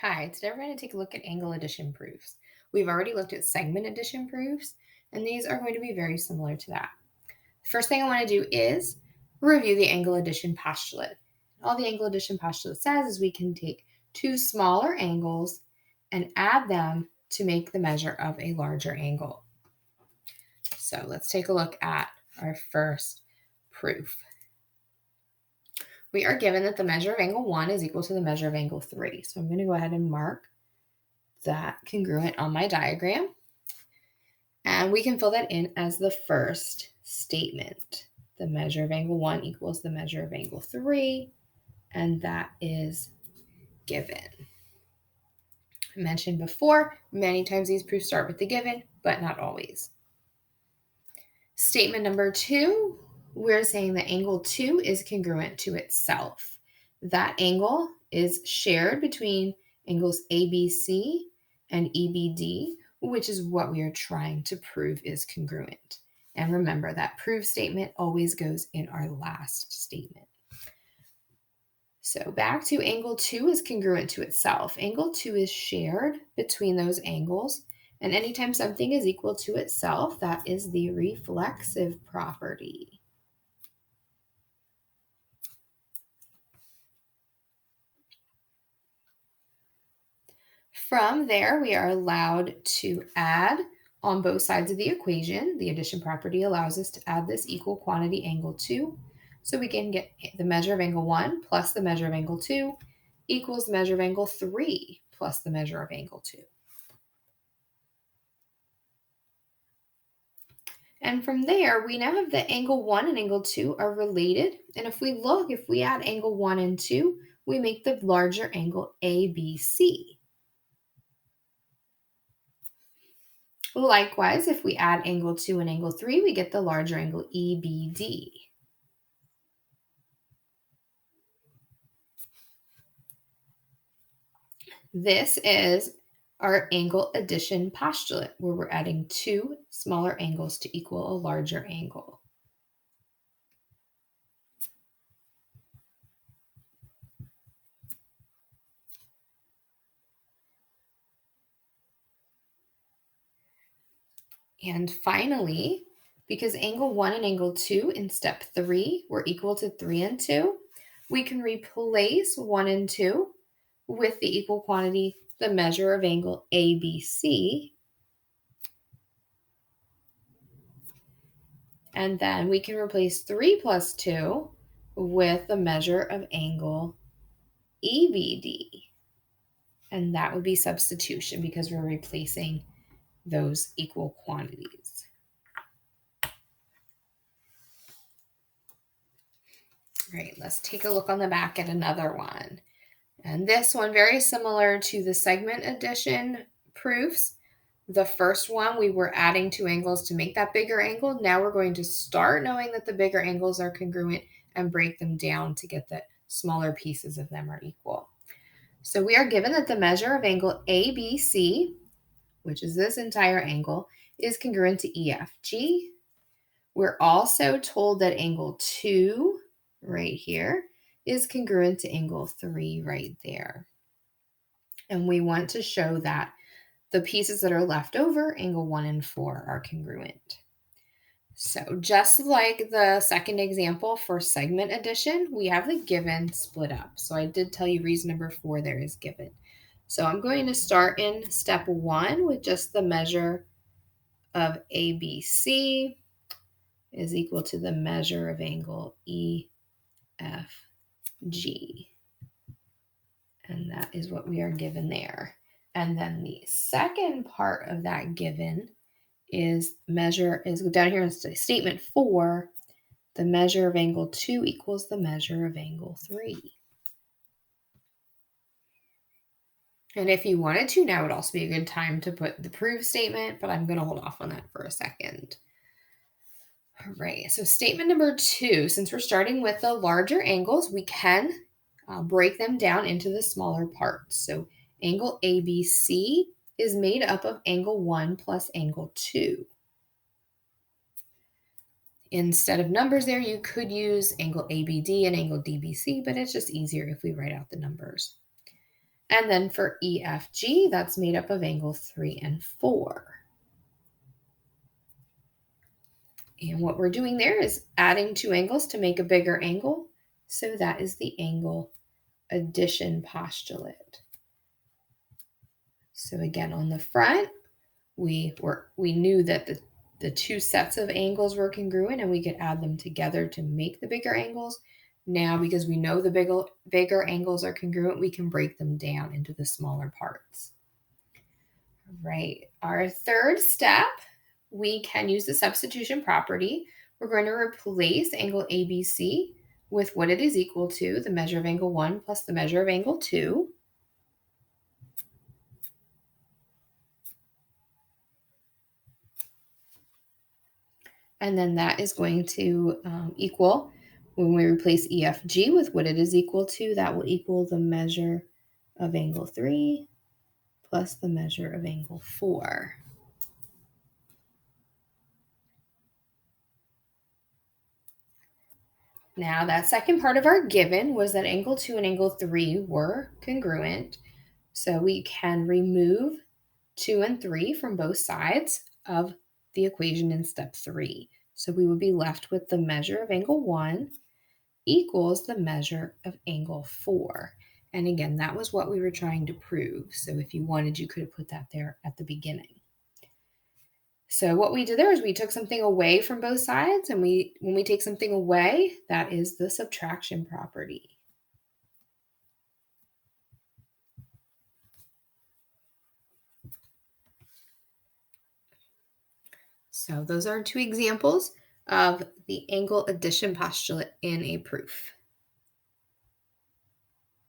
Hi, today we're going to take a look at angle addition proofs. We've already looked at segment addition proofs, and these are going to be very similar to that. The first thing I want to do is review the angle addition postulate. All the angle addition postulate says is we can take two smaller angles and add them to make the measure of a larger angle. So let's take a look at our first proof. We are given that the measure of angle 1 is equal to the measure of angle 3. So I'm going to go ahead and mark that congruent on my diagram. And we can fill that in as the first statement. The measure of angle 1 equals the measure of angle 3, and that is given. I mentioned before, many times these proofs start with the given, but not always. Statement number 2, we're saying that angle 2 is congruent to itself. That angle is shared between angles ABC and EBD, which is what we are trying to prove is congruent. And remember, that prove statement always goes in our last statement. So back to angle 2 is congruent to itself. Angle 2 is shared between those angles, and anytime something is equal to itself, that is the reflexive property. From there, we are allowed to add on both sides of the equation. The addition property allows us to add this equal quantity angle 2. So we can get the measure of angle 1 plus the measure of angle 2 equals the measure of angle 3 plus the measure of angle 2. And from there, we now have that angle 1 and angle 2 are related. And if we add angle 1 and 2, we make the larger angle ABC. Likewise, if we add angle 2 and angle 3, we get the larger angle EBD. This is our angle addition postulate, where we're adding two smaller angles to equal a larger angle. And finally, because angle 1 and angle 2 in step 3 were equal to 3 and 2, we can replace 1 and 2 with the equal quantity, the measure of angle ABC. And then we can replace 3 plus 2 with the measure of angle EBD. And that would be substitution because we're replacing those equal quantities. All right, let's take a look on the back at another one. And this one, very similar to the segment addition proofs. The first one, we were adding two angles to make that bigger angle. Now we're going to start knowing that the bigger angles are congruent and break them down to get the smaller pieces of them are equal. So we are given that the measure of angle ABC, which is this entire angle, is congruent to EFG. We're also told that angle 2 right here is congruent to angle 3 right there. And we want to show that the pieces that are left over, angle 1 and 4, are congruent. So just like the second example for segment addition, we have the given split up. So I did tell you reason number 4 there is given. So I'm going to start in step 1 with just the measure of ABC is equal to the measure of angle EFG. And that is what we are given there. And then the second part of that given is down here in statement 4, the measure of angle 2 equals the measure of angle 3. And if you wanted to, now would also be a good time to put the prove statement, but I'm going to hold off on that for a second. All right, so statement number 2, since we're starting with the larger angles, we can break them down into the smaller parts. So angle ABC is made up of angle 1 plus angle 2. Instead of numbers there, you could use angle ABD and angle DBC, but it's just easier if we write out the numbers. And then for EFG, that's made up of angle 3 and 4. And what we're doing there is adding two angles to make a bigger angle. So that is the angle addition postulate. So again, on the front, we knew that the two sets of angles were congruent and we could add them together to make the bigger angles. Now, because we know the bigger angles are congruent, we can break them down into the smaller parts. Right. Our third step, we can use the substitution property. We're going to replace angle ABC with what it is equal to, the measure of angle 1 plus the measure of angle 2. And then that is going to equal, when we replace EFG with what it is equal to, that will equal the measure of angle 3 plus the measure of angle 4. Now, that second part of our given was that angle 2 and angle 3 were congruent. So we can remove 2 and 3 from both sides of the equation in step 3. So we would be left with the measure of angle 1 equals the measure of angle 4. And again, that was what we were trying to prove. So if you wanted, you could have put that there at the beginning. So what we did there is we took something away from both sides, and when we take something away, that is the subtraction property. So those are two examples of the angle addition postulate in a proof.